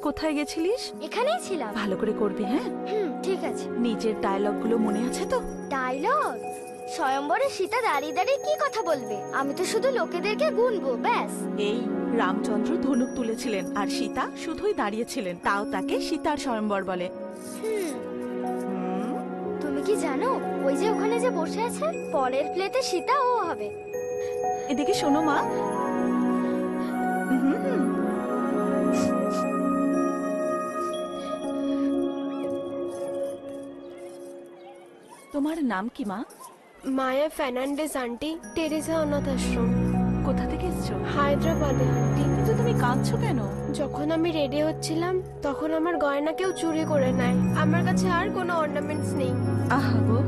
কোথায় গেছিলিস? এখানেই ছিলাম। ভালো করে করবি, হ্যাঁ? ঠিক আছে। নিজের ডায়লগ গুলো মনে আছে তো? ডায়লগ? স্বয়ম্বরে সীতা দাঁড়িয়ে দাঁড়িয়ে কি কথা বলবে? আমি তো শুধু লোকেদেরকে গুনবো, ব্যাস। এই রামচন্দ্র ধনুক তুলেছিলেন আর সীতা শুধুই দাঁড়িয়েছিলেন, তাও তাকে সীতার স্বয়ম্বর বলে। তুমি কি জানো ওই যে ওখানে যে বসে আছে, পরের প্লেতে সীতা ও হবে। এদিকে শোনো মা। তোমার নাম কি মা? মায়া ফার্নান্ডেজ আন্টি, টেরেসা অনাথ আশ্রম। কোথা থেকে এসছো? হায়দ্রাবাদে আন্টি। কিন্তু তুমি কাঁদছো কেন? যখন আমি রেডি হচ্ছিলাম তখন আমার গয়না কেউ চুরি করে নেয়। আমার কাছে আর কোনো অর্নামেন্টস নেই। আহা গো,